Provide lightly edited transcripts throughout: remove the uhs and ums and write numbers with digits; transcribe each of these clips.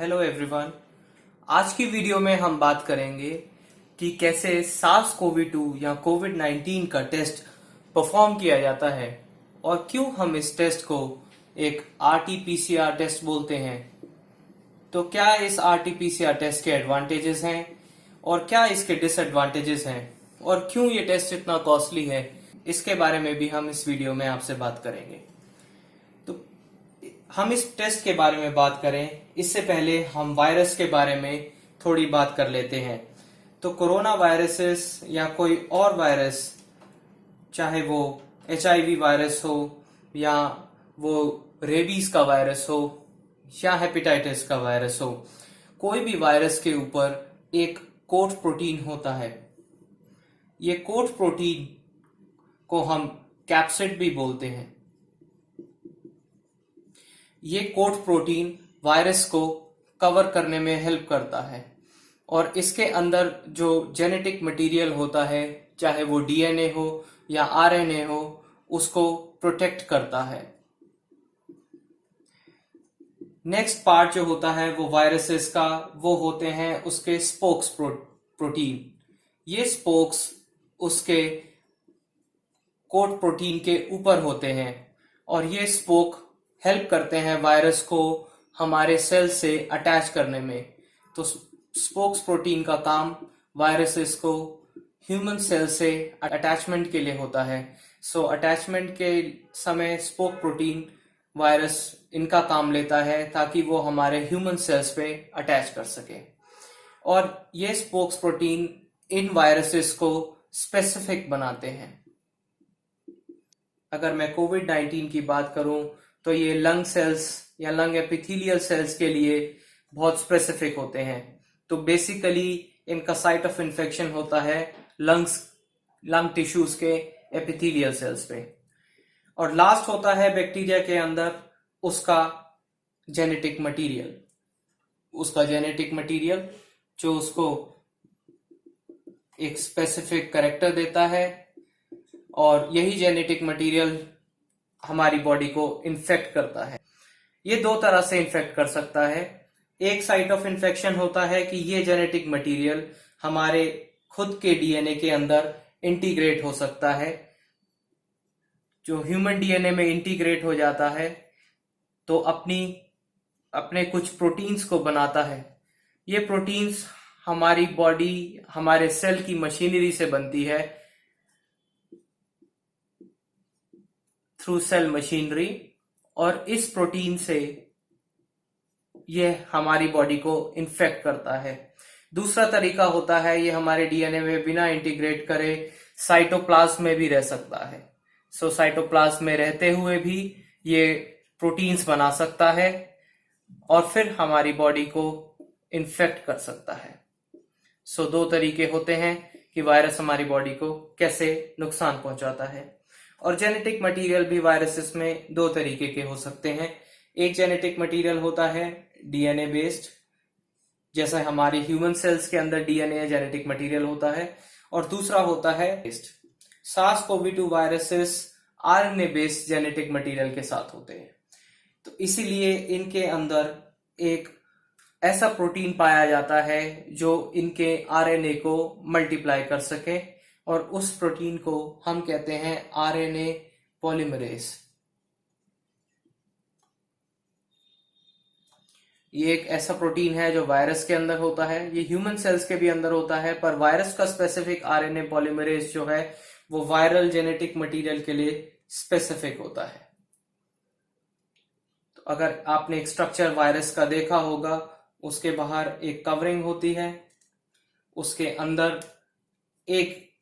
Hello everyone. आज की video में हम बात करेंगे कि कैसे सार्स कोवी 2 या कोविड 19 का टेस्ट परफॉर्म किया जाता है और क्यों हम इस टेस्ट को एक आरटी-पीसीआर टेस्ट बोलते हैं। तो क्या इस आरटी-पीसीआर टेस्ट के एडवांटेजेस हैं और क्या इसके डिसएडवांटेजेस हैं और क्यों ये टेस्ट इतना कॉस्टली है, इसके बारे में भी हम इस वीडियो में आपसे बात करेंगे। तो हम इस टेस्ट के बारे में बात करें इससे पहले हम वायरस के बारे में थोड़ी बात कर लेते हैं। तो कोरोना वायरसेस या कोई और वायरस, चाहे वो HIV वायरस हो या वो रेबीज का वायरस हो या हेपेटाइटिस का वायरस हो, कोई भी वायरस के ऊपर एक कोट प्रोटीन होता है। ये कोट प्रोटीन को हम कैप्सिड भी बोलते हैं। ये कोट प्रोटीन वायरस को कवर करने में हेल्प करता है और इसके अंदर जो जेनेटिक मटेरियल होता है, चाहे वो DNA हो या RNA हो, उसको प्रोटेक्ट करता है। नेक्स्ट पार्ट जो होता है वो वायरसेस का, वो होते हैं उसके स्पोक्स प्रोटीन। ये स्पोक्स उसके कोट प्रोटीन के ऊपर होते हैं और ये स्पोक हेल्प करते हैं वायरस को हमारे सेल से अटैच करने में। तो स्पोक्स प्रोटीन का काम वायरसेस को ह्यूमन सेल से अटैचमेंट के लिए होता है। सो अटैचमेंट के समय स्पोक प्रोटीन वायरस इनका काम लेता है ताकि वो हमारे ह्यूमन सेल्स पे अटैच कर सके। और ये स्पोक्स प्रोटीन इन वायरसेस को स्पेसिफिक बनाते हैं। अगर मैं कोविड 19 की बात करूं तो ये लंग सेल्स या लंग एपिथेलियल सेल्स के लिए बहुत स्पेसिफिक होते हैं। तो बेसिकली इनका साइट ऑफ इन्फेक्शन होता है लंग टिश्यूज के एपिथेलियल सेल्स पे। और लास्ट होता है बैक्टीरिया के अंदर उसका जेनेटिक मटेरियल जो उसको एक स्पेसिफिक कैरेक्टर देता है और यही जेनेटिक मटेरियल हमारी बॉडी को इन्फेक्ट करता है। ये दो तरह से इन्फेक्ट कर सकता है। एक साइट ऑफ इन्फेक्शन होता है कि ये जेनेटिक मटेरियल हमारे खुद के DNA के अंदर इंटीग्रेट हो सकता है। जो ह्यूमन DNA में इंटीग्रेट हो जाता है तो अपने कुछ प्रोटीन्स को बनाता है। ये प्रोटीन्स हमारी बॉडी, हमारे सेल की मशीनरी से बनती है थ्रू सेल मशीनरी, और इस प्रोटीन से ये हमारी बॉडी को इन्फेक्ट करता है। दूसरा तरीका होता है ये हमारे DNA में बिना इंटीग्रेट करे साइटोप्लाज्म में भी रह सकता है। सो साइटोप्लाज्म में रहते हुए भी ये प्रोटीन्स बना सकता है और फिर हमारी बॉडी को इन्फेक्ट कर सकता है। सो दो तरीके होते हैं कि वायरस हमारी बॉडी को कैसे नुकसान पहुंचाता है। और जेनेटिक मटेरियल भी वायरसेस में दो तरीके के हो सकते हैं। एक जेनेटिक मटेरियल होता है DNA बेस्ड, जैसा हमारे ह्यूमन सेल्स के अंदर DNA जेनेटिक मटेरियल होता है, और दूसरा होता है SARS CoV 2 viruses RNA based genetic material के साथ होते हैं। तो इसीलिए इनके अंदर एक ऐसा प्रोटीन पाया जाता है जो इनके RNA को मल्टीप्लाई कर सके, और उस प्रोटीन को हम कहते हैं RNA पॉलीमरेज। ये एक ऐसा प्रोटीन है जो वायरस के अंदर होता है, ये ह्यूमन सेल्स के भी अंदर होता है, पर वायरस का स्पेसिफिक RNA पॉलीमरेज जो है वो वायरल जेनेटिक मटेरियल के लिए स्पेसिफिक होता है। तो अगर आपने एक स्ट्रक्चर वायरस का देखा होगा, उसके बाहर एक कवरिंग होती है, उसके अंदर एक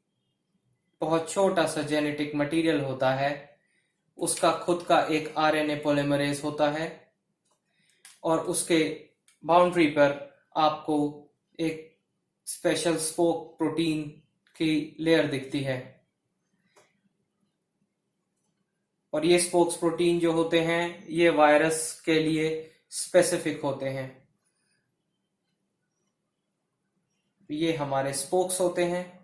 बहुत छोटा सा जेनेटिक मटेरियल होता है, उसका खुद का एक RNA पॉलीमरेज होता है, और उसके बाउंड्री पर आपको एक स्पेशल स्पोक प्रोटीन की लेयर दिखती है। और ये स्पोक्स प्रोटीन जो होते हैं ये वायरस के लिए स्पेसिफिक होते हैं। ये हमारे स्पोक्स होते हैं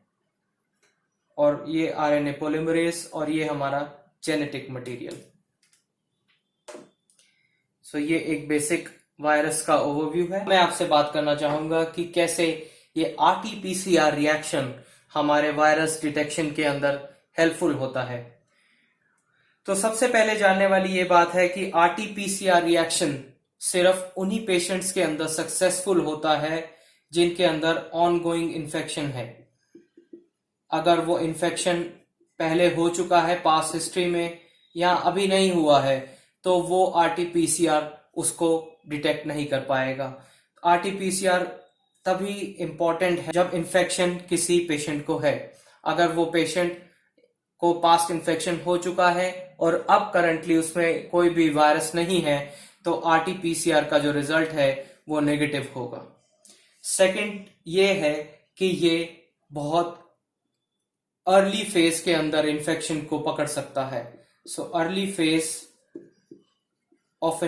और ये RNA पॉलीमरेज, और ये हमारा जेनेटिक मटेरियल। सो ये एक बेसिक वायरस का ओवरव्यू है। मैं आपसे बात करना चाहूंगा कि कैसे ये RT-PCR रिएक्शन हमारे वायरस डिटेक्शन के अंदर हेल्पफुल होता है। तो सबसे पहले जानने वाली ये बात है कि RT-PCR रिएक्शन सिर्फ उन्हीं पेशेंट्स के अंदर सक्सेसफुल होता है जिनके अंदर ऑनगोइंग इन्फेक्शन है। अगर वो इन्फेक्शन पहले हो चुका है पास्ट हिस्ट्री में या अभी नहीं हुआ है तो वो RT-PCR उसको डिटेक्ट नहीं कर पाएगा। RT-PCR तभी इम्पोर्टेंट है जब इन्फेक्शन किसी पेशेंट को है। अगर वो पेशेंट को पास्ट इन्फेक्शन हो चुका है और अब करंटली उसमें कोई भी वायरस नहीं है तो RT-PCR का जो रिजल्ट है वो नेगेटिव होगा। सेकंड ये है कि ये बहुत अर्ली फेज के अंदर इन्फेक्शन को पकड़ सकता है। So early phase of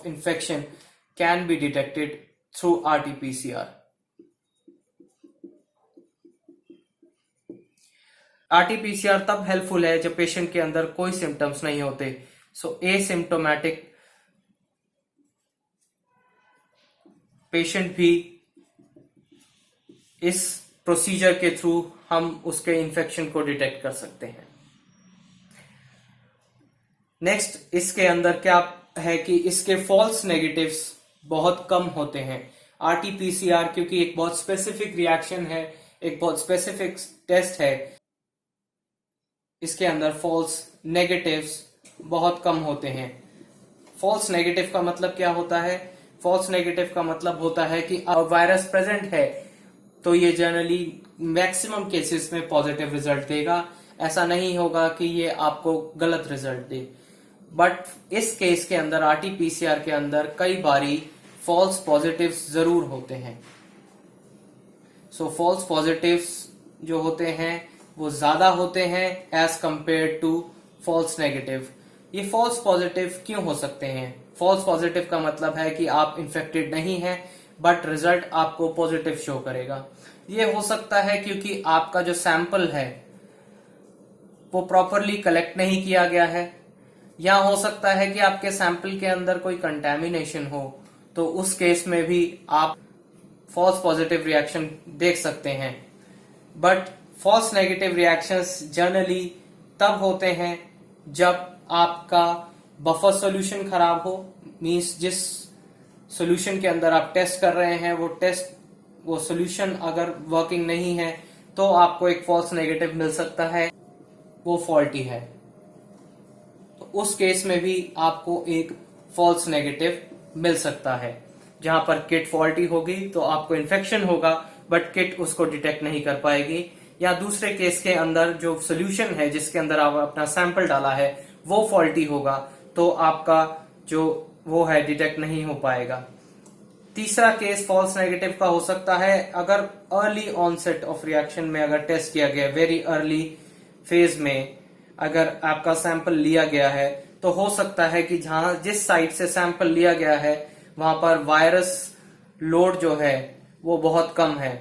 infection can be detected through RT-PCR। RT-PCR तब हेल्पफुल है जब पेशेंट के अंदर कोई सिम्टम्स नहीं होते। सो एसिम्टोमेटिक पेशेंट भी इस प्रोसीजर के थ्रू हम उसके इन्फेक्शन को डिटेक्ट कर सकते हैं। नेक्स्ट इसके अंदर क्या है कि इसके फॉल्स नेगेटिव्स बहुत कम होते हैं। RT-PCR क्योंकि एक बहुत स्पेसिफिक रिएक्शन है, एक बहुत स्पेसिफिक टेस्ट है, इसके अंदर फॉल्स नेगेटिव्स बहुत कम होते हैं। फॉल्स नेगेटिव का मतलब क्या होता है? फॉल्स नेगेटिव का मतलब होता है कि वायरस प्रेजेंट है तो ये जनरली मैक्सिमम केसेस में पॉजिटिव रिजल्ट देगा। ऐसा नहीं होगा कि ये आपको गलत रिजल्ट दे। बट इस केस के अंदर RT-PCR के अंदर कई बारी फॉल्स पॉजिटिव्स जरूर होते हैं। सो फॉल्स पॉजिटिव्स जो होते हैं वो ज्यादा होते हैं as compare to false negative. ये फॉल्स पॉजिटिव क्यों हो सकते हैं? फॉल्स पॉजिटिव का मतलब है कि आप इन्फेक्टेड नहीं हैं बट रिजल्ट आपको पॉजिटिव शो करेगा। ये हो सकता है क्योंकि आपका जो सैंपल है वो प्रॉपरली कलेक्ट नहीं किया गया है, या हो सकता है कि आपके सैंपल के अंदर कोई कंटेमिनेशन हो, तो उस केस में भी आप फॉल्स पॉजिटिव रिएक्शन देख सकते हैं। But false negative reactions generally तब होते हैं जब आपका बफर सॉल्यूशन खराब हो, मींस जिस सॉल्यूशन के अंदर आप टेस्ट कर रहे हैं वो सॉल्यूशन अगर वर्किंग नहीं है तो आपको एक फॉल्स नेगेटिव मिल सकता है, वो फॉल्टी है। तो उस केस में भी आपको एक फॉल्स नेगेटिव मिल सकता है। जहां पर किट फॉल्टी होगी तो आपको इन्फेक्शन होगा बट किट उसको डिटेक्ट नहीं कर पाएगी। या दूसरे केस के अंदर जो सोल्यूशन है जिसके अंदर आप अपना सैंपल डाला है वो फॉल्टी होगा तो आपका जो वो है डिटेक्ट नहीं हो पाएगा। तीसरा केस फॉल्स नेगेटिव का हो सकता है अगर अर्ली ऑनसेट ऑफ रिएक्शन में अगर टेस्ट किया गया, वेरी अर्ली फेज में अगर आपका सैंपल लिया गया है तो हो सकता है कि जिस साइट से सैंपल लिया गया है वहां पर वायरस लोड जो है वो बहुत कम है,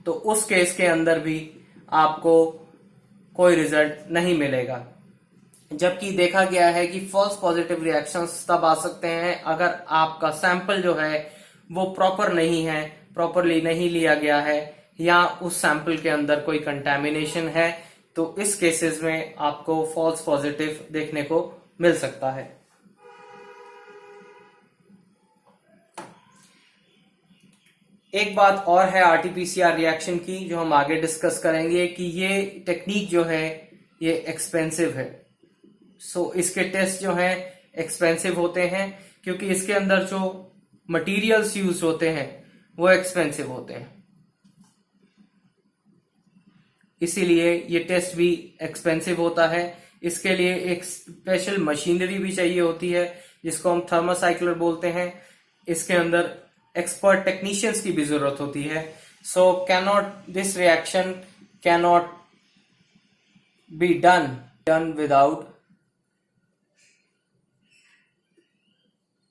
तो उस केस के अंदर भी आपको कोई रिजल्ट नहीं मिलेगा। जबकि देखा गया है कि फॉल्स पॉजिटिव रिएक्शंस तब आ सकते हैं अगर आपका सैंपल जो है वो प्रॉपरली नहीं लिया गया है, या उस सैंपल के अंदर कोई कंटेमिनेशन है, तो इस केसेस में आपको फॉल्स पॉजिटिव देखने को मिल सकता है। एक बात और है RT-PCR रिएक्शन की जो हम आगे डिस्कस करेंगे कि ये टेक्निक जो है ये एक्सपेंसिव है। सो इसके टेस्ट जो हैं एक्सपेंसिव होते हैं क्योंकि इसके अंदर जो मटेरियल्स यूज होते हैं वो एक्सपेंसिव होते हैं, इसीलिए ये टेस्ट भी एक्सपेंसिव होता है। इसके लिए एक स्पेशल मशीनरी भी चाहिए होती है जिसको हम थर्मोसाइक्लर बोलते हैं। इसके अंदर एक्सपर्ट टेक्नीशियंस की भी जरूरत होती है। So this reaction cannot be done without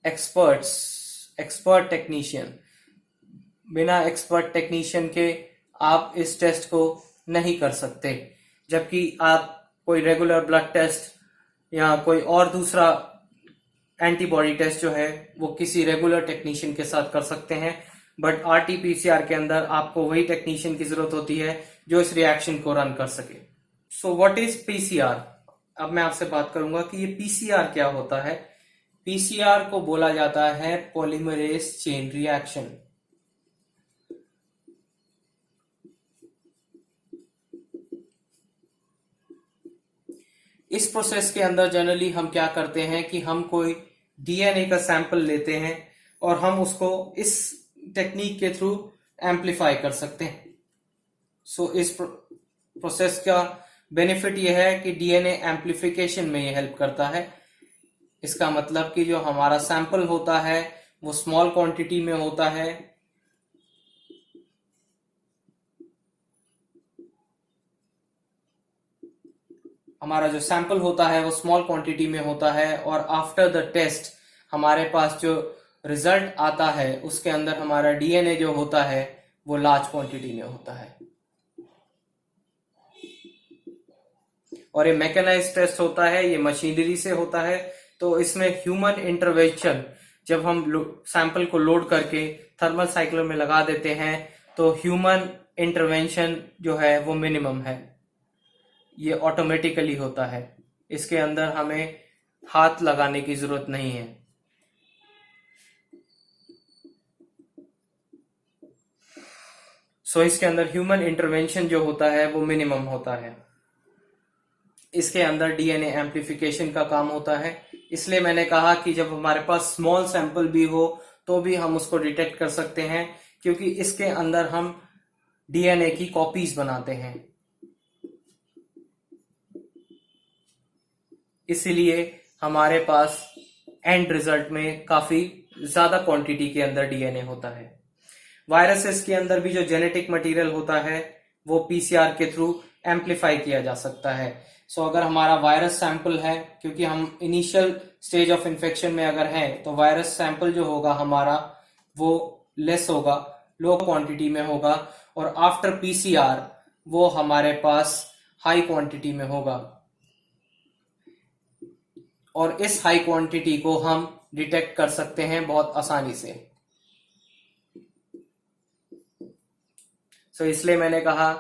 expert technician. बिना एक्सपर्ट टेक्नीशियन के आप इस टेस्ट को नहीं कर सकते। जबकि आप कोई रेगुलर ब्लड टेस्ट या कोई और दूसरा एंटीबॉडी टेस्ट जो है वो किसी रेगुलर टेक्नीशियन के साथ कर सकते हैं, बट आरटीपीसीआर के अंदर आपको वही टेक्नीशियन की जरूरत होती है जो इस रिएक्शन को रन कर सके। So what is PCR? अब मैं आपसे बात करूंगा कि ये पीसीआर क्या होता है। पीसीआर को बोला जाता है पॉलीमरेज चेन रिएक्शन। इस प्रोसेस के अंदर जनरली हम क्या करते हैं कि हम कोई डीएनए का सैंपल लेते हैं और हम उसको इस टेक्निक के थ्रू एम्पलीफाई कर सकते हैं। सो इस प्रोसेस का बेनिफिट यह है कि डीएनए एम्पलीफिकेशन में ये हेल्प करता है। इसका मतलब कि जो हमारा सैंपल होता है वो स्मॉल क्वांटिटी में होता है, हमारा जो सैंपल होता है वो स्मॉल क्वांटिटी में होता है, और आफ्टर द टेस्ट हमारे पास जो रिजल्ट आता है उसके अंदर हमारा डीएनए जो होता है वो लार्ज क्वांटिटी में होता है। और ये मैकेनाइज्ड टेस्ट होता है, ये मशीनरी से होता है, तो इसमें ह्यूमन इंटरवेंशन, जब हम सैंपल को लोड करके थर्मल साइक्लर में लगा देते हैं तो ह्यूमन इंटरवेंशन जो है वो मिनिमम है, ये ऑटोमेटिकली होता है। इसके अंदर हमें हाथ लगाने की जरूरत नहीं है। सो इसके अंदर ह्यूमन इंटरवेंशन जो होता है वो मिनिमम होता है। इसके अंदर डीएनए एम्पलीफिकेशन का काम होता है। इसलिए मैंने कहा कि जब हमारे पास स्मॉल सैंपल भी हो तो भी हम उसको डिटेक्ट कर सकते हैं, क्योंकि इसके अंदर हम डीएनए की कॉपीज बनाते हैं। इसलिए हमारे पास एंड रिजल्ट में काफी ज्यादा क्वांटिटी के अंदर डीएनए होता है। वायरसेस के अंदर भी जो जेनेटिक मटेरियल होता है वो पीसीआर के थ्रू एम्पलीफाई किया जा सकता है। सो अगर हमारा वायरस सैंपल है, क्योंकि हम इनिशियल स्टेज ऑफ इन्फेक्शन में अगर हैं, तो वायरस सैंपल जो होगा हमारा वो लेस होगा, लो क्वांटिटी में होगा, और आफ्टर पीसीआर वो हमारे पास हाई क्वांटिटी में होगा, और इस हाई क्वांटिटी को हम डिटेक्ट कर सकते हैं बहुत आसानी से। सो इसलिए मैंने कहा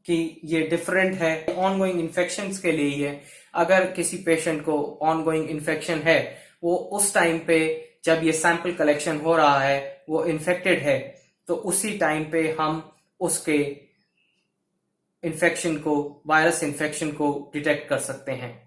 कि ये डिफरेंट है ऑनगोइंग इन्फेक्शंस के लिए ही है। अगर किसी पेशेंट को ऑनगोइंग इन्फेक्शन है, वो उस टाइम पे जब ये सैंपल कलेक्शन हो रहा है वो इन्फेक्टेड है, तो उसी टाइम पे हम उसके इन्फेक्शन को, वायरस इन्फेक्शन को डिटेक्ट कर सकते हैं।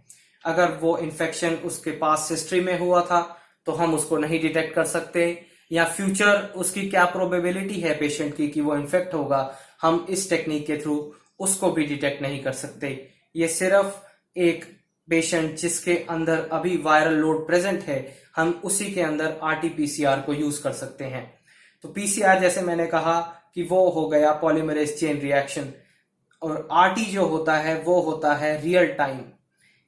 अगर वो इन्फेक्शन उसके पास हिस्ट्री में हुआ था तो हम उसको नहीं डिटेक्ट कर सकते, या फ्यूचर उसकी क्या प्रोबेबिलिटी है पेशेंट की कि वो इन्फेक्ट होगा, हम इस टेक्निक के थ्रू उसको भी डिटेक्ट नहीं कर सकते। ये सिर्फ एक पेशेंट जिसके अंदर अभी वायरल लोड प्रेजेंट है, हम उसी के अंदर आरटीपीसीआर को यूज कर सकते हैं। तो पीसीआर, जैसे मैंने कहा कि वो हो गया पॉलीमरेज चेन रिएक्शन, और आरटी जो होता है वो होता है रियल टाइम।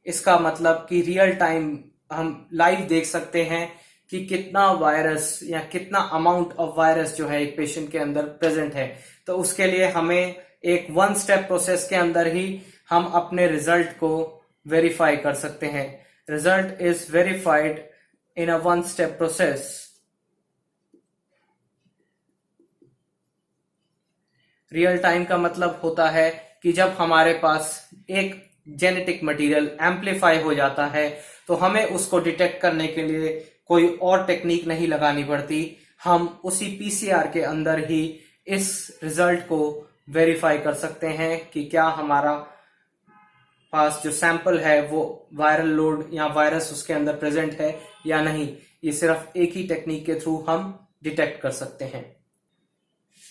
इसका मतलब कि रियल टाइम हम लाइव देख सकते हैं कि कितना वायरस या कितना अमाउंट ऑफ वायरस जो है एक पेशेंट के अंदर प्रेजेंट है। तो उसके लिए हमें एक वन स्टेप प्रोसेस के अंदर ही हम अपने रिजल्ट को वेरीफाई कर सकते हैं। Result is verified in a one step process. Real time का मतलब होता है कि जब हमारे पास एक जेनेटिक मटेरियल एम्पलीफाई हो जाता है तो हमें उसको डिटेक्ट करने के लिए कोई और टेक्निक नहीं लगानी पड़ती, हम उसी पीसीआर के अंदर ही इस रिजल्ट को वेरीफाई कर सकते हैं कि क्या हमारा पास जो सैंपल है वो वायरल लोड या वायरस उसके अंदर प्रेजेंट है या नहीं। ये सिर्फ एक ही टेक्निक के थ्रू हम डिटेक्ट कर सकते हैं।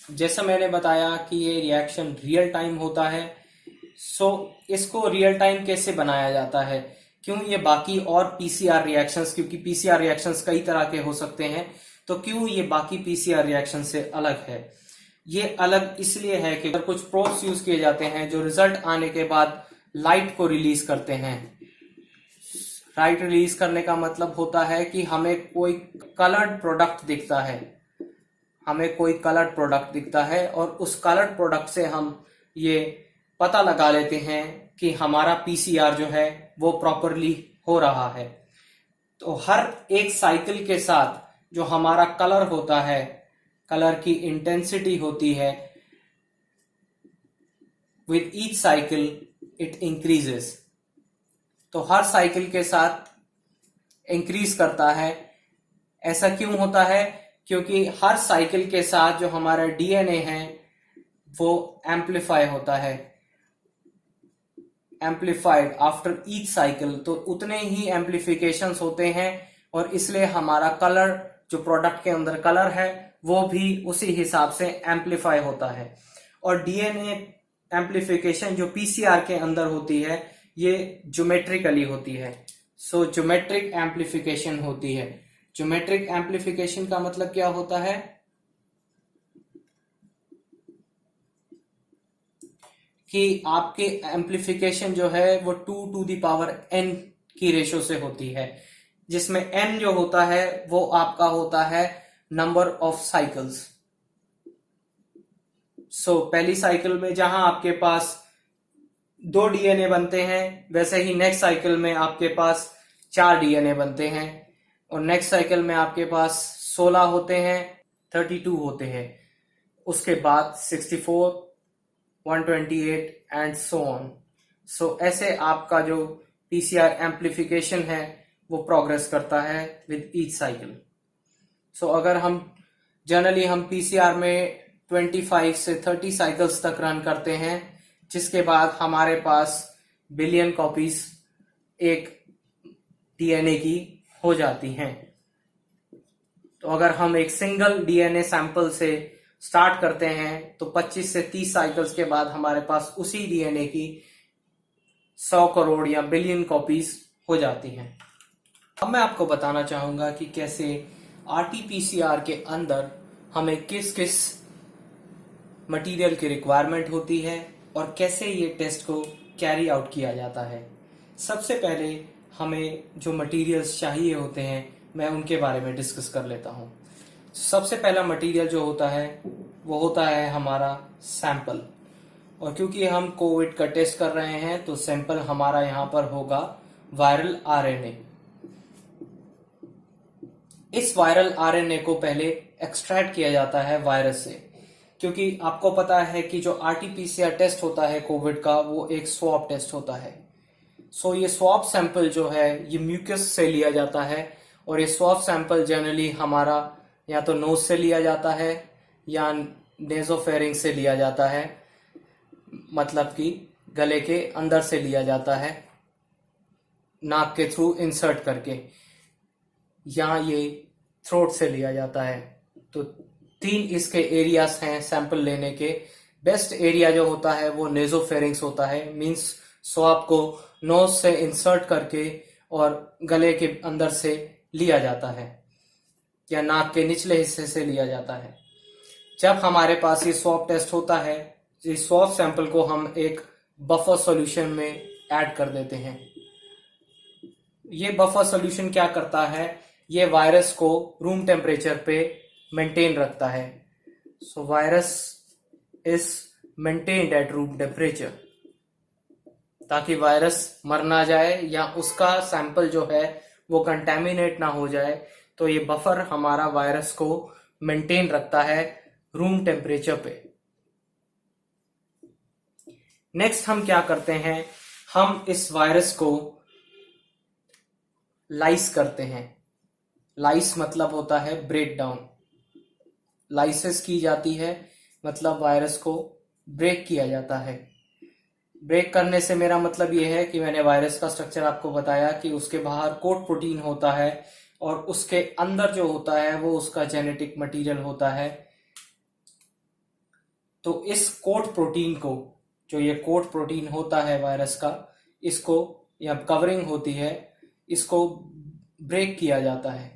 जैसा मैंने बताया कि ये रिएक्शन रियल टाइम होता है। सो इसको रियल टाइम कैसे बनाया जाता है, क्यों ये बाकी और पीसीआर रिएक्शंस, क्योंकि पीसीआर रिएक्शंस कई तरह के हो सकते हैं, तो क्यों ये बाकी पीसीआर रिएक्शन से अलग है? ये अलग इसलिए है कि अगर कुछ प्रोब्स यूज किए जाते हैं जो रिजल्ट आने के बाद लाइट को रिलीज करते हैं। लाइट रिलीज करने का मतलब होता है कि हमें कोई कलर्ड प्रोडक्ट दिखता है, हमें कोई कलर्ड प्रोडक्ट दिखता है, और उस कलर्ड प्रोडक्ट से हम ये पता लगा लेते हैं कि हमारा पीसीआर जो है वो प्रॉपरली हो रहा है। तो हर एक साइकिल के साथ जो हमारा कलर होता है, कलर की इंटेंसिटी होती है, with each cycle it increases. तो हर साइकिल के साथ इंक्रीज करता है। ऐसा क्यों होता है? क्योंकि हर साइकिल के साथ जो हमारा डीएनए है वो एम्पलीफाई होता है, एम्पलीफाइड आफ्टर ईच साइकिल। तो उतने ही एम्पलीफिकेशंस होते हैं और इसलिए हमारा कलर, जो प्रोडक्ट के अंदर कलर है, वो भी उसी हिसाब से एम्पलीफाई होता है। और डीएनए एम्पलीफिकेशन जो पीसीआर के अंदर होती है, ये ज्योमेट्रिकली होती है। सो ज्योमेट्रिक एम्पलीफिकेशन होती है। ज्योमेट्रिक एम्पलीफिकेशन का मतलब क्या होता है? कि आपके एम्पलीफिकेशन जो है वो 2n की रेशो से होती है, जिसमें n जो होता है वो आपका होता है नंबर ऑफ साइकिल्स। सो पहली साइकिल में जहां आपके पास 2 डीएनए बनते हैं, वैसे ही नेक्स्ट साइकिल में आपके पास 4 डीएनए बनते हैं, और नेक्स्ट साइकिल में आपके पास 16 होते हैं, 32 होते हैं, उसके बाद 64, 128 एंड सो ऑन। सो ऐसे आपका जो पीसीआर एम्पलीफिकेशन है वो प्रोग्रेस करता है विद ईच साइकिल। सो अगर हम जनरली हम पीसीआर में 25 से 30 साइकिल्स तक रन करते हैं, जिसके बाद हमारे पास बिलियन कॉपीज एक डीएनए की हो जाती हैं। तो अगर हम एक सिंगल डीएनए सैंपल से स्टार्ट करते हैं तो 25 से 30 साइकिल्स के बाद हमारे पास उसी डीएनए की 100 करोड़ या बिलियन कॉपीज हो जाती हैं। अब मैं आपको बताना चाहूंगा कि कैसे आरटीपीसीआर के अंदर हमें किस किस मटेरियल की रिक्वायरमेंट होती है और कैसे ये टेस्ट को कैरी आउट किया जाता है। सबसे पहले हमें जो मटेरियल्स चाहिए होते हैं, मैं उनके बारे में डिस्कस कर लेता हूँ। सबसे पहला मटेरियल जो होता है वो होता है हमारा सैंपल। और क्योंकि हम कोविड का टेस्ट कर रहे हैं तो सैंपल हमारा यहाँ पर होगा वायरल आरएनए। इस वायरल आरएनए को पहले एक्सट्रैक्ट किया जाता है वायरस से, क्योंकि आपको पता है कि जो आरटीपीसीआर टेस्ट होता है कोविड का, वो एक स्वैब टेस्ट होता है। सो ये स्वैब सैंपल जो है ये म्यूकस से लिया जाता है, और ये स्वैब सैंपल जनरली हमारा या तो नोज से लिया जाता है या नेजोफेरिंग से लिया जाता है, मतलब कि गले के अंदर से लिया जाता है, नाक के थ्रू इंसर्ट करके, या ये थ्रोट से लिया जाता है। तो 3 इसके एरियाज हैं सैंपल लेने के। बेस्ट एरिया जो होता है वो नेजोफेरिंग्स होता है, मींस स्वाब को नोज से इंसर्ट करके और गले के अंदर से लिया जाता है या नाक के निचले हिस्से से लिया जाता है। जब हमारे पास ये स्वैब टेस्ट होता है, इस स्वैब सैंपल को हम एक बफर सॉल्यूशन में ऐड कर देते हैं। ये बफर सॉल्यूशन क्या करता है? ये वायरस को रूम टेम्परेचर पे मेंटेन रखता है। सो virus is maintained at room temperature, ताकि वायरस मर ना जाए या उसका सैंपल जो है वो कंटेमिनेट ना हो जाए। तो ये बफर हमारा वायरस को मेंटेन रखता है रूम टेम्परेचर पे। नेक्स्ट हम क्या करते हैं? हम इस वायरस को लाइस करते हैं। लाइस मतलब होता है ब्रेक डाउन। लाइसिस की जाती है, मतलब वायरस को ब्रेक किया जाता है। ब्रेक करने से मेरा मतलब यह है कि मैंने वायरस का स्ट्रक्चर आपको बताया कि उसके बाहर कोट प्रोटीन होता है और उसके अंदर जो होता है वो उसका जेनेटिक मटेरियल होता है। तो इस कोट प्रोटीन को, जो ये कोट प्रोटीन होता है वायरस का, इसको या कवरिंग होती है, इसको ब्रेक किया जाता है।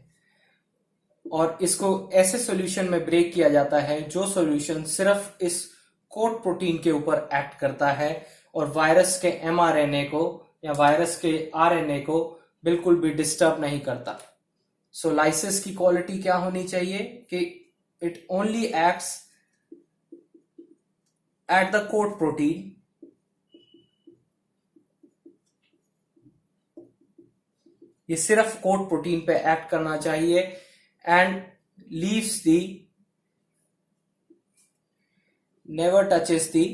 और इसको ऐसे सॉल्यूशन में ब्रेक किया जाता है जो सॉल्यूशन सिर्फ इस कोट प्रोटीन के ऊपर एक्ट करता है और वायरस के एमआरएनए को या वायरस के आरएनए को बिल्कुल भी डिस्टर्ब नहीं करता। सो लाइसिस की क्वालिटी क्या होनी चाहिए कि it only acts at the coat protein ये सिर्फ कोट प्रोटीन पे एक्ट करना चाहिए and leaves the never touches the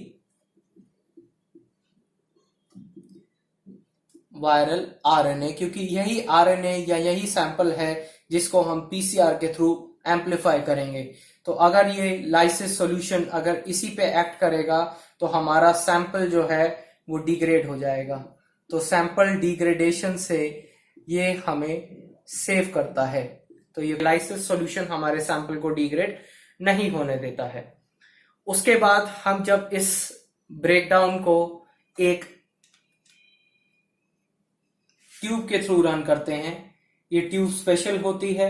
viral RNA, क्योंकि यही आरएनए या यही सैंपल है जिसको हम पीसीआर के थ्रू एम्पलीफाई करेंगे। तो अगर ये लाइसिस सॉल्यूशन अगर इसी पे एक्ट करेगा तो हमारा सैंपल जो है वो डिग्रेड हो जाएगा। तो सैंपल डिग्रेडेशन से ये हमें सेव करता है। तो ये लाइसिस सॉल्यूशन हमारे सैंपल को डिग्रेड नहीं होने देता है। उसके बाद हम जब इस ब्रेकडाउन को एक ट्यूब के थ्रू रन करते हैं, ये ट्यूब स्पेशल होती है,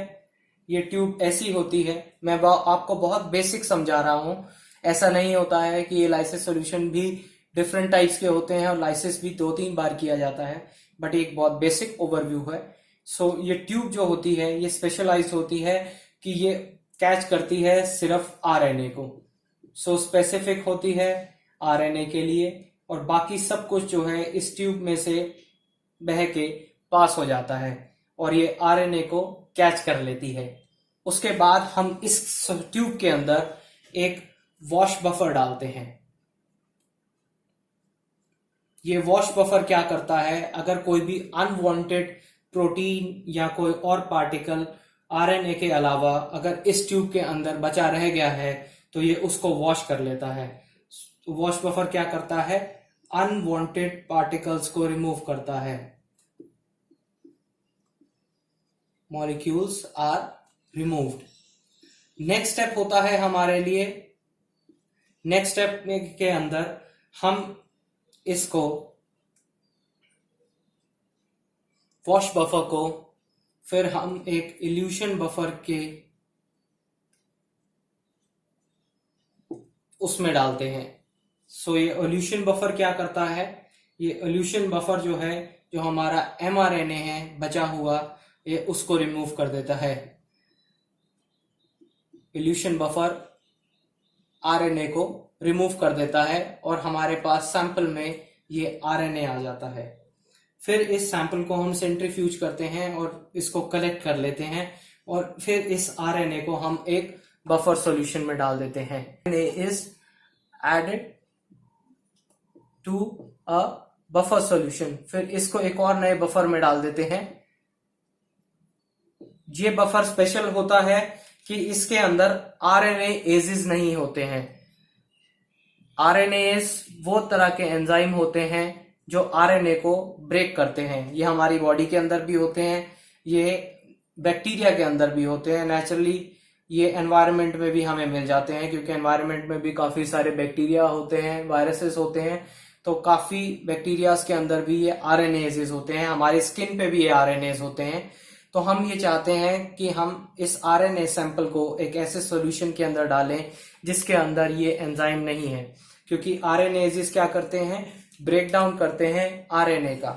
ये ट्यूब ऐसी होती है, मैं आपको बहुत बेसिक समझा रहा हूं। ऐसा नहीं होता है कि ये लाइसिस सॉल्यूशन भी डिफरेंट टाइप्स के होते हैं और लाइसिस भी 2-3 बार किया जाता है, बट एक बहुत बेसिक ओवरव्यू है। सो ये ट्यूब जो होती है ये स्पेशलाइज्ड होती है कि ये कैच करती है सिर्फ आरएनए को। सो स्पेसिफिक होती है आरएनए के लिए और बाकी सब कुछ जो है इस ट्यूब में से बह के पास हो जाता है और ये आरएनए को कैच कर लेती है। उसके बाद हम इस ट्यूब के अंदर एक वॉश बफर डालते हैं। ये वॉश बफर क्या करता है, अगर कोई भी अनवांटेड प्रोटीन या कोई और पार्टिकल आरएनए के अलावा अगर इस ट्यूब के अंदर बचा रह गया है तो ये उसको वॉश कर लेता है। वॉश बफर क्या करता है, अनवांटेड पार्टिकल्स को रिमूव करता है। Molecules are removed. Next step होता है हमारे लिए, नेक्स्ट स्टेप के अंदर हम इसको वॉश बफर को फिर हम एक इल्यूशन बफर के उसमें डालते हैं। सो ये इल्यूशन बफर क्या करता है, ये इल्यूशन बफर जो है जो हमारा एमआरएनए है बचा हुआ, ये उसको रिमूव कर देता है। इल्यूशन बफर आरएनए को रिमूव कर देता है और हमारे पास सैंपल में ये आरएनए आ जाता है। फिर इस सैंपल को हम सेंट्रीफ्यूज करते हैं और इसको कलेक्ट कर लेते हैं और फिर इस आरएनए को हम एक बफर सॉल्यूशन में डाल देते हैं। RNA is added to a buffer solution. फिर इसको एक और नए बफर में डाल देते हैं। ये बफर स्पेशल होता है कि इसके अंदर आरएनए एजेस नहीं होते हैं। आरएनएस वो तरह के एंजाइम होते हैं जो आरएनए को ब्रेक करते हैं। ये हमारी बॉडी के अंदर भी होते हैं, ये बैक्टीरिया के अंदर भी होते हैं। नेचुरली ये एनवायरनमेंट में भी हमें मिल जाते हैं क्योंकि एनवायरनमेंट में भी काफी सारे बैक्टीरिया होते हैं, वायरसेस होते हैं। तो काफी बैक्टीरियाज के अंदर भी ये आरएनएज होते हैं। हमारी स्किन पे भी ये आरएनएज होते हैं। तो हम ये चाहते हैं कि हम इस आरएनए सैंपल को एक ऐसे सॉल्यूशन के अंदर डालें जिसके अंदर ये एंजाइम नहीं है, क्योंकि आरएनएज क्या करते हैं, ब्रेक डाउन करते हैं आरएनए का,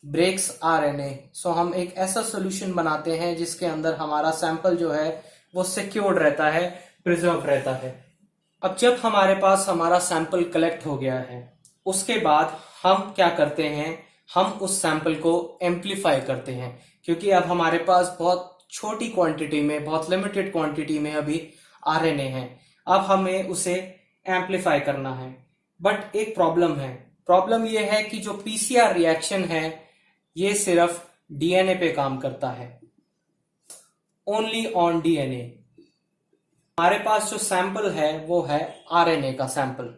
ब्रेक्स आरएनए। सो हम एक ऐसा सॉल्यूशन बनाते हैं जिसके अंदर हमारा सैंपल जो है वो सिक्योर्ड रहता है, प्रिजर्व रहता है। अब जब हमारे पास हमारा सैंपल कलेक्ट हो गया है, उसके बाद हम क्या करते हैं, हम उस सैंपल को एम्पलीफाई करते हैं, क्योंकि अब हमारे पास बहुत छोटी क्वांटिटी में, बहुत लिमिटेड क्वांटिटी में अभी आरएनए है। अब हमें उसे एम्पलीफाई करना है। बट एक प्रॉब्लम है, प्रॉब्लम ये है कि जो पीसीआर रिएक्शन है ये सिर्फ डीएनए पे काम करता है, ओनली ऑन डीएनए। हमारे पास जो सैंपल है वो है आरएनए का सैंपल।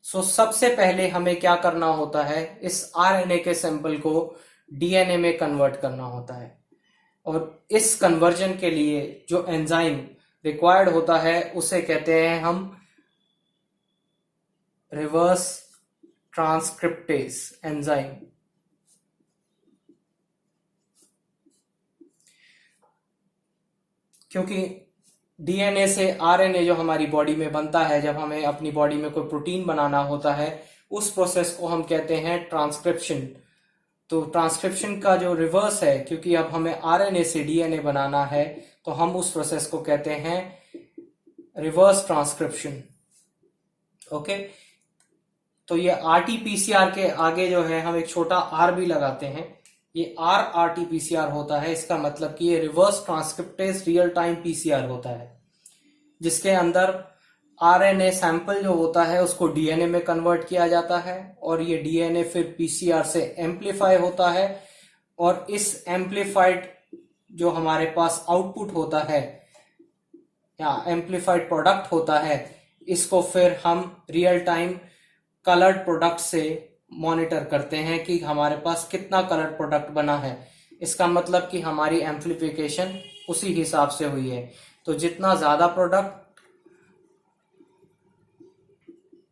सो सबसे पहले हमें क्या करना होता है, इस आरएनए के सैंपल को डीएनए में कन्वर्ट करना होता है। और इस कन्वर्जन के लिए जो एंजाइम रिक्वायर्ड होता है उसे कहते हैं हम रिवर्स ट्रांसक्रिप्टेज एंजाइम। क्योंकि डीएनए से आरएनए जो हमारी बॉडी में बनता है, जब हमें अपनी बॉडी में कोई प्रोटीन बनाना होता है, उस प्रोसेस को हम कहते हैं ट्रांसक्रिप्शन। तो ट्रांसक्रिप्शन का जो रिवर्स है, क्योंकि अब हमें आरएनए से डीएनए बनाना है, तो हम उस प्रोसेस को कहते हैं रिवर्स ट्रांसक्रिप्शन। ओके, तो ये आरटीपीसीआर के आगे जो है हम एक छोटा आर भी लगाते हैं। ये RRT-PCR होता है, इसका मतलब कि ये reverse transcriptase real time PCR होता है, जिसके अंदर आरएनए सैंपल जो होता है उसको डीएनए में कन्वर्ट किया जाता है और ये डीएनए फिर पीसीआर से एम्पलीफाई होता है और इस एम्पलीफाइड जो हमारे पास आउटपुट होता है या एम्पलीफाइड प्रोडक्ट होता है, इसको फिर हम रियल टाइम कलर्ड प्रोडक्ट से मॉनिटर करते हैं कि हमारे पास कितना कलर्ड प्रोडक्ट बना है। इसका मतलब कि हमारी एम्पलीफिकेशन उसी हिसाब से हुई है। तो जितना ज्यादा प्रोडक्ट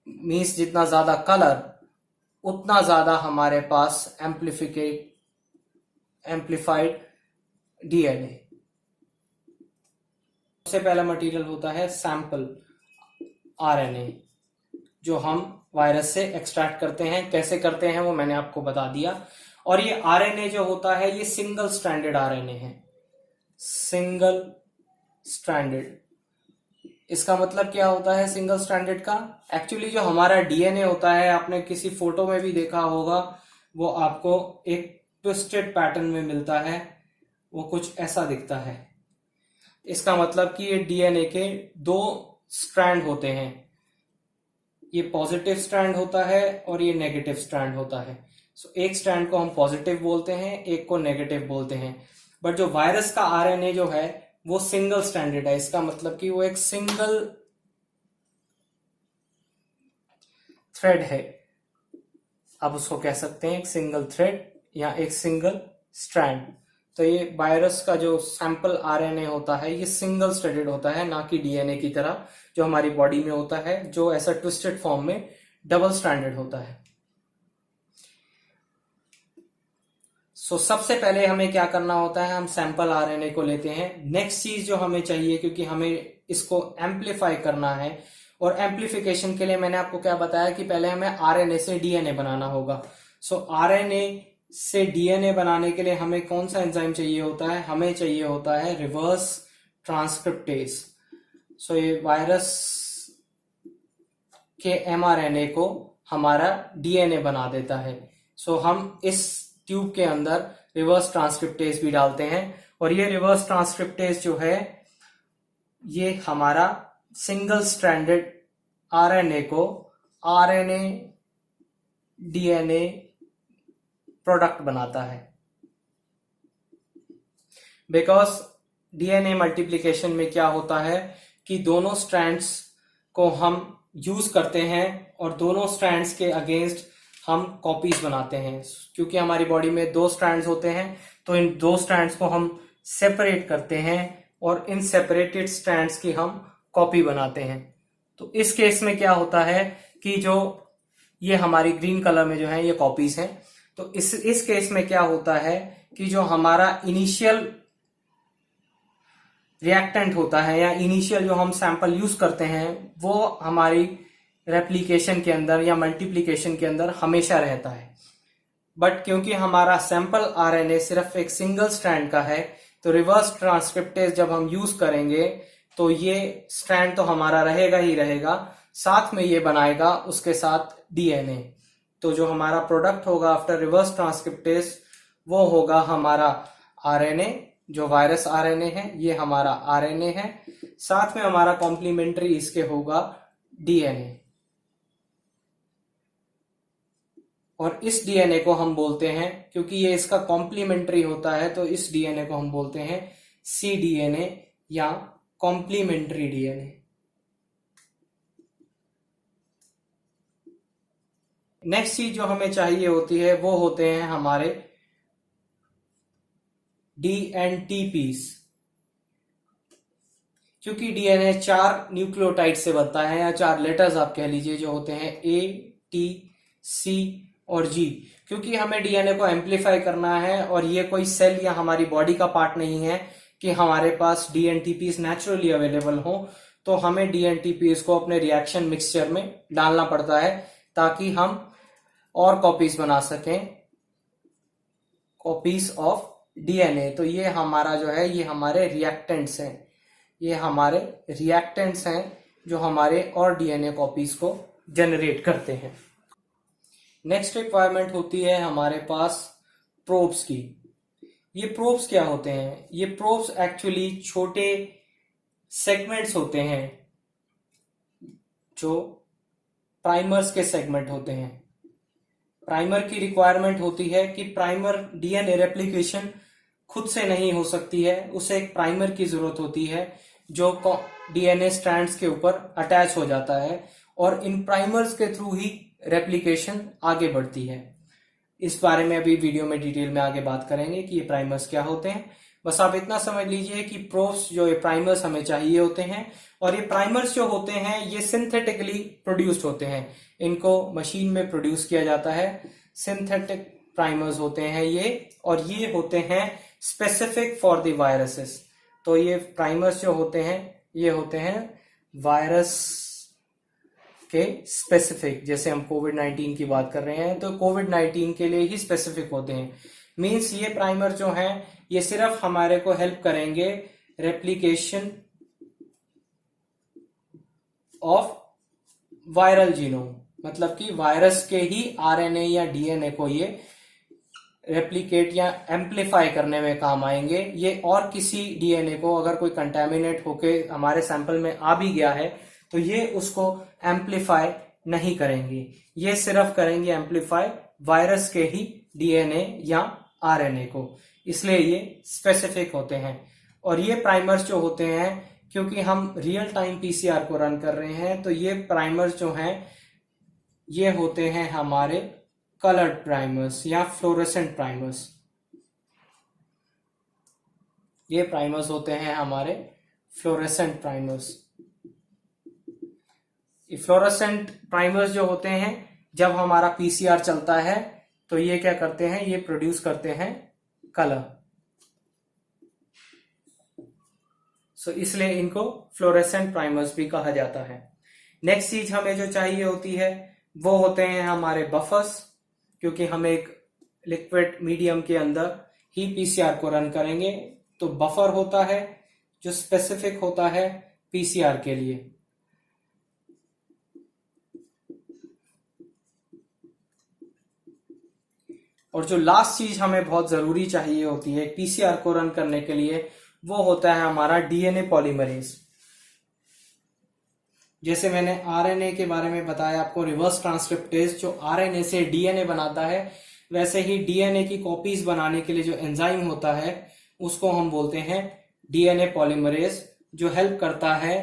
मीन्स जितना ज्यादा कलर, उतना ज्यादा हमारे पास एम्पलीफाइड डीएनए। सबसे पहला मटेरियल होता है सैंपल आरएनए, जो हम वायरस से एक्सट्रैक्ट करते हैं। कैसे करते हैं वो मैंने आपको बता दिया। और ये आरएनए जो होता है ये सिंगल स्ट्रैंडेड आरएनए है, सिंगल स्ट्रैंडेड। इसका मतलब क्या होता है सिंगल स्ट्रैंडेड का? एक्चुअली जो हमारा डीएनए होता है, आपने किसी फोटो में भी देखा होगा, वो आपको एक ट्विस्टेड पैटर्न में मिलता है, वो कुछ ऐसा दिखता है। इसका मतलब कि ये डीएनए के दो स्ट्रैंड होते हैं, ये पॉजिटिव स्ट्रैंड होता है और ये नेगेटिव स्ट्रैंड होता है। सो एक स्ट्रैंड को हम पॉजिटिव बोलते हैं, एक को नेगेटिव बोलते हैं। बट जो वायरस का आरएनए जो है वो सिंगल स्ट्रैंडेड है। इसका मतलब कि वो एक सिंगल थ्रेड है, आप उसको कह सकते हैं एक सिंगल थ्रेड या एक सिंगल स्ट्रैंड। तो ये वायरस का जो सैंपल आरएनए होता है ये सिंगल स्ट्रैंडेड होता है, ना कि डीएनए की तरह जो हमारी बॉडी में होता है, जो ऐसा ट्विस्टेड फॉर्म में डबल स्ट्रैंडेड होता है। सो सबसे पहले हमें क्या करना होता है, हम सैंपल आरएनए को लेते हैं। नेक्स्ट चीज जो हमें चाहिए, क्योंकि हमें इसको एम्पलीफाई करना है, और एम्पलीफिकेशन के लिए मैंने आपको क्या बताया कि पहले हमें आरएनए से डीएनए बनाना होगा। सो आरएनए से डीएनए बनाने के लिए हमें कौन सा एंजाइम चाहिए होता है? हमें चाहिए होता है रिवर्स ट्रांसक्रिप्टेज। सो ये वायरस के एमआरएनए को हमारा डीएनए बना देता है। सो हम इस ट्यूब के अंदर रिवर्स ट्रांसक्रिप्टेज भी डालते हैं, और ये रिवर्स ट्रांसक्रिप्टेज जो है ये हमारा सिंगल स्ट्रैंडेड आरएनए को आरएनए डीएनए प्रोडक्ट बनाता है। बिकॉज डीएनए मल्टीप्लिकेशन में क्या होता है कि दोनों स्ट्रैंड्स को हम यूज करते हैं और दोनों स्ट्रैंड्स के अगेंस्ट हम कॉपीज बनाते हैं। क्योंकि हमारी बॉडी में दो स्ट्रैंड्स होते हैं, तो इन दो स्ट्रैंड्स को हम सेपरेट करते हैं और इन सेपरेटेड स्ट्रैंड्स की हम कॉपी बनाते हैं। तो इस केस में क्या होता है कि जो ये हमारी ग्रीन कलर में जो है ये कॉपीज हैं। तो इस केस में क्या होता है कि जो हमारा इनिशियल रिएक्टेंट होता है या इनिशियल जो हम सैंपल यूज करते हैं वो हमारी रेप्लिकेशन के अंदर या मल्टीप्लिकेशन के अंदर हमेशा रहता है। बट क्योंकि हमारा सैंपल आरएनए सिर्फ एक सिंगल स्ट्रैंड का है, तो रिवर्स ट्रांसक्रिप्टेज जब हम यूज करेंगे तो ये स्ट्रैंड तो हमारा रहेगा ही रहेगा, साथ में ये बनाएगा उसके साथ डीएनए। तो जो हमारा प्रोडक्ट होगा आफ्टर रिवर्स ट्रांसक्रिप्टेज वो होगा हमारा आरएनए, जो वायरस आरएनए है ये हमारा आरएनए है, साथ में हमारा कॉम्प्लीमेंट्री इसके होगा डीएनए। और इस डीएनए को हम बोलते हैं, क्योंकि ये इसका कॉम्प्लीमेंट्री होता है, तो इस डीएनए को हम बोलते हैं cDNA या कॉम्प्लीमेंट्री डीएनए। नेक्स्ट चीज जो हमें चाहिए होती है वो होते हैं हमारे DNTPs। क्योंकि डीएनए 4 न्यूक्लियोटाइड से बनता है, या 4 लेटर्स आप कह लीजिए, जो होते हैं A, T, C और G। क्योंकि हमें डीएनए को एम्पलीफाई करना है और ये कोई सेल या हमारी बॉडी का पार्ट नहीं है कि हमारे पास DNTPs नेचुरली अवेलेबल हो, तो हमें DNTPs को अपने रिएक्शन मिक्सचर में डालना पड़ता है ताकि हम और कॉपीज बना सकें, कॉपीज ऑफ डीएनए। तो ये हमारा जो है ये हमारे रिएक्टेंट्स हैं, ये हमारे रिएक्टेंट्स हैं जो हमारे और डीएनए कॉपीज को जनरेट करते हैं। नेक्स्ट रिक्वायरमेंट होती है हमारे पास प्रोब्स की। ये प्रोब्स क्या होते हैं? ये प्रोब्स एक्चुअली छोटे सेगमेंट्स होते हैं जो प्राइमर्स के सेगमेंट होते हैं। प्राइमर की रिक्वायरमेंट होती है कि प्राइमर डीएनए रेप्लिकेशन खुद से नहीं हो सकती है, उसे एक प्राइमर की जरूरत होती है जो डीएनए स्ट्रैंड्स के ऊपर अटैच हो जाता है और इन प्राइमर्स के थ्रू ही रेप्लिकेशन आगे बढ़ती है। इस बारे में अभी वीडियो में डिटेल में आगे बात करेंगे कि ये प्राइमर्स क्या होते हैं। बस आप इतना समझ लीजिए कि प्रोब्स जो ये प्राइमर्स हमें चाहिए होते हैं, और ये प्राइमर्स जो होते हैं ये सिंथेटिकली प्रोड्यूस्ड होते हैं, इनको मशीन में प्रोड्यूस किया जाता है। सिंथेटिक प्राइमर्स होते हैं ये, और ये होते हैं स्पेसिफिक फॉर द वायरसेस। तो ये प्राइमर्स जो होते हैं ये होते हैं वायरस के स्पेसिफिक। जैसे हम कोविड-19 की बात कर रहे हैं तो कोविड-19 के लिए ही स्पेसिफिक होते हैं। मींस ये प्राइमर जो हैं ये सिर्फ हमारे को हेल्प करेंगे रेप्लिकेशन ऑफ वायरल जीनोम, मतलब कि वायरस के ही आरएनए या डीएनए को ये रेप्लिकेट या एम्पलीफाई करने में काम आएंगे। ये और किसी डीएनए को अगर कोई कंटेमिनेट होके हमारे सैंपल में आ भी गया है तो ये उसको एम्पलीफाई नहीं करेंगे, ये सिर्फ करेंगे एम्पलीफाई वायरस के ही डीएनए या आरएनए को, इसलिए ये स्पेसिफिक होते हैं। और ये प्राइमर्स जो होते हैं, क्योंकि हम रियल टाइम पीसीआर को रन कर रहे हैं तो ये प्राइमर्स जो हैं ये होते हैं हमारे कलर्ड प्राइमर्स या फ्लोरेसेंट प्राइमर्स। ये प्राइमर्स होते हैं हमारे फ्लोरेसेंट प्राइमर्स। ये फ्लोरेसेंट प्राइमर्स जो होते हैं जब हमारा पीसीआर चलता है तो ये क्या करते हैं, ये प्रोड्यूस करते हैं कलर। सो इसलिए इनको फ्लोरेसेंट प्राइमर्स भी कहा जाता है। नेक्स्ट चीज हमें जो चाहिए होती है वो होते हैं हमारे बफर्स, क्योंकि हम एक लिक्विड मीडियम के अंदर ही पीसीआर को रन करेंगे तो बफर होता है जो स्पेसिफिक होता है पीसीआर के लिए। और जो लास्ट चीज हमें बहुत जरूरी चाहिए होती है पीसीआर को रन करने के लिए वो होता है हमारा डीएनए पॉलीमरेज। जैसे मैंने आरएनए के बारे में बताया आपको, रिवर्स ट्रांसक्रिप्टेज जो आरएनए से डीएनए बनाता है, वैसे ही डीएनए की कॉपीज बनाने के लिए जो एंजाइम होता है उसको हम बोलते हैं डीएनए पॉलीमरेज, जो हेल्प करता है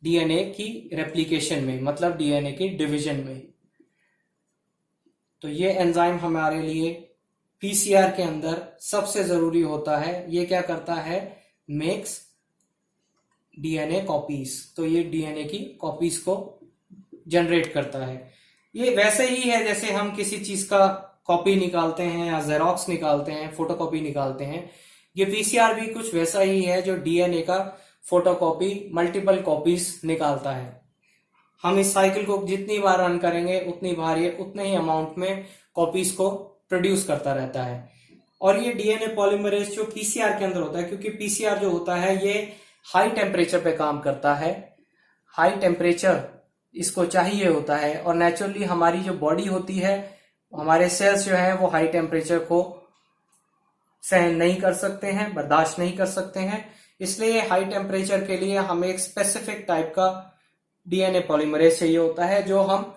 डीएनए की रेप्लिकेशन में, मतलब डीएनए की डिवीजन में। तो ये एंजाइम हमारे लिए पीसीआर के अंदर सबसे जरूरी होता है। ये क्या करता है, मेक्स डीएनए कॉपीज, तो ये डीएनए की कॉपीज को जनरेट करता है। ये वैसे ही है जैसे हम किसी चीज का कॉपी निकालते हैं या जेरोक्स निकालते हैं, फोटोकॉपी निकालते हैं। ये पीसीआर भी कुछ वैसा ही है जो डीएनए का फोटोकॉपी मल्टीपल कॉपीज निकालता है। हम इस साइकिल को जितनी बार रन करेंगे उतनी बार ये उतने ही अमाउंट में कॉपीज को प्रोड्यूस करता रहता है। और ये डीएनए पॉलीमरेज जो पीसीआर के अंदर होता है, क्योंकि पीसीआर जो होता है ये हाई टेम्परेचर पे काम करता है, हाई टेम्परेचर इसको चाहिए होता है, और नेचुरली हमारी जो बॉडी होती है, हमारे सेल्स जो है वो हाई टेम्परेचर को सहन नहीं कर सकते हैं, बर्दाश्त नहीं कर सकते हैं। इसलिए हाई टेम्परेचर के लिए हमें एक स्पेसिफिक टाइप का डीएनए पॉलीमरेज चाहिए होता है जो हम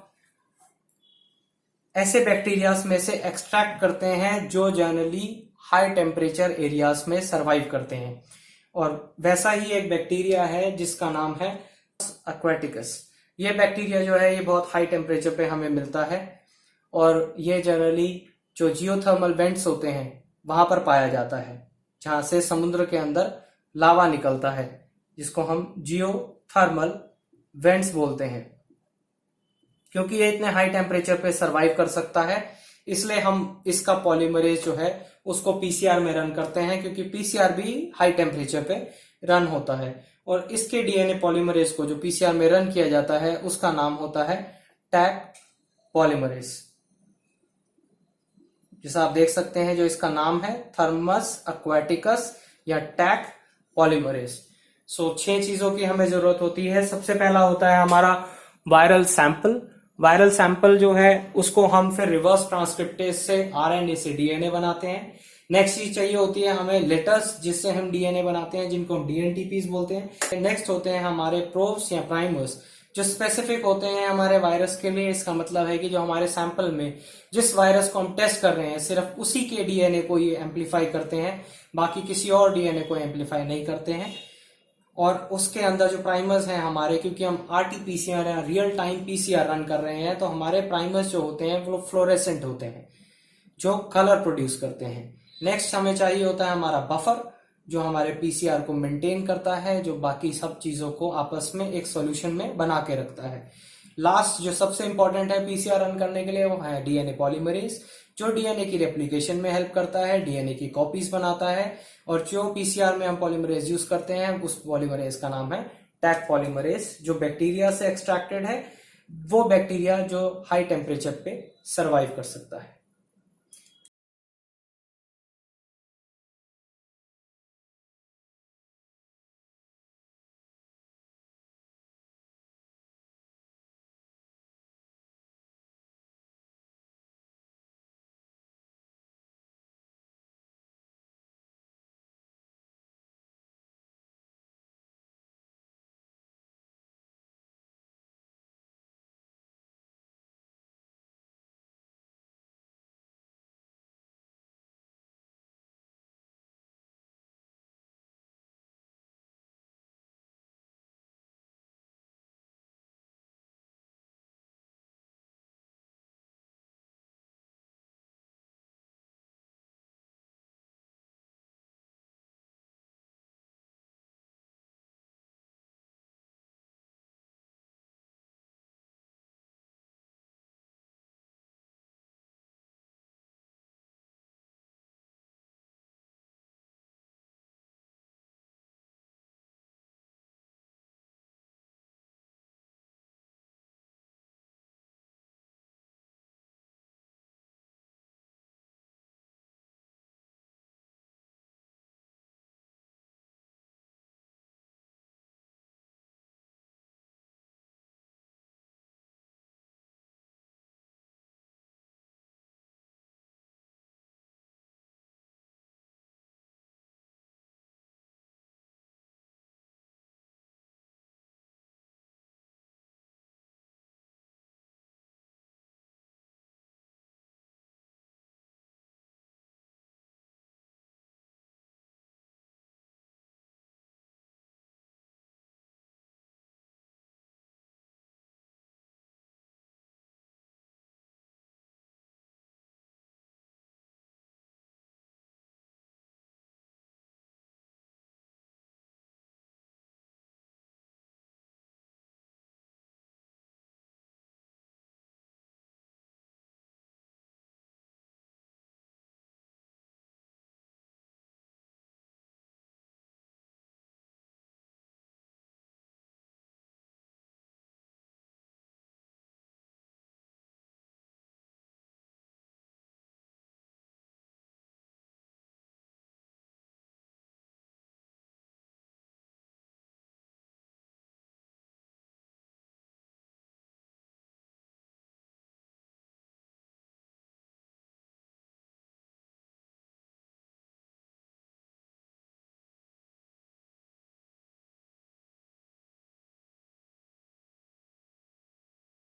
ऐसे बैक्टीरियाज में से एक्सट्रैक्ट करते हैं जो जनरली हाई टेम्परेचर एरियाज में सरवाइव करते हैं। और वैसा ही एक बैक्टीरिया है जिसका नाम है एक्वेटिकस। ये बैक्टीरिया जो है ये बहुत हाई टेम्परेचर पे हमें मिलता है, और ये जनरली जो जियोथर्मल वेंट्स होते हैं वहां पर पाया जाता है, जहां से समुद्र के अंदर लावा निकलता है, जिसको हम जियोथर्मल वेंट्स बोलते हैं। क्योंकि ये इतने हाई टेम्परेचर पे सरवाइव कर सकता है, इसलिए हम इसका पॉलीमरेज जो है उसको पीसीआर में रन करते हैं, क्योंकि पीसीआर भी हाई टेम्परेचर पे रन होता है। और इसके डीएनए पॉलीमरेज को जो पीसीआर में रन किया जाता है उसका नाम होता है टैक पॉलीमरेज। जैसा आप देख सकते हैं जो इसका नाम है थर्मस एक्वेटिकस या टैक पॉलीमरेज। सो 6 चीजों की हमें जरूरत होती है। सबसे पहला होता है हमारा वायरल सैंपल, वायरल सैंपल जो है उसको हम फिर रिवर्स ट्रांसक्रिप्टेज से आरएनए से डीएनए बनाते हैं। नेक्स्ट चीज चाहिए होती है हमें लेटर्स, जिससे हम डीएनए बनाते हैं, जिनको हम डीएनटीपीस बोलते हैं। नेक्स्ट होते हैं हमारे प्रोब्स या प्राइमर्स, जो स्पेसिफिक होते हैं हमारे वायरस के लिए। इसका मतलब है कि जो हमारे सैंपल में जिस वायरस को हम टेस्ट कर रहे हैं सिर्फ उसी के डीएनए को ये एम्पलीफाई करते हैं, बाकी किसी और डीएनए को एम्पलीफाई नहीं करते हैं। और उसके अंदर जो प्राइमर्स हैं हमारे, क्योंकि हम आरटीपीसीआर या रियल टाइम पीसीआर रन कर रहे हैं, तो हमारे प्राइमर्स जो होते हैं वो फ्लोरेसेंट होते हैं, जो कलर प्रोड्यूस करते हैं। नेक्स्ट हमें चाहिए होता है हमारा बफर, जो हमारे पीसीआर को मेंटेन करता है, जो बाकी सब चीजों को आपस में एक सॉल्यूशन में बना के रखता है। लास्ट जो सबसे इंपॉर्टेंट है पीसीआर रन करने के लिए वो है डीएनए पॉलीमरेज, जो डीएनए की रेप्लिकेशन में हेल्प करता है, डीएनए की कॉपीज बनाता है। और जो पीसीआर में हम पॉलीमरेज यूज करते हैं उस पॉलीमरेज का नाम है टैग पॉलीमरेज, जो बैक्टीरिया से एक्सट्रैक्टेड है, वो बैक्टीरिया जो हाई टेम्परेचर पे सर्वाइव कर सकता है।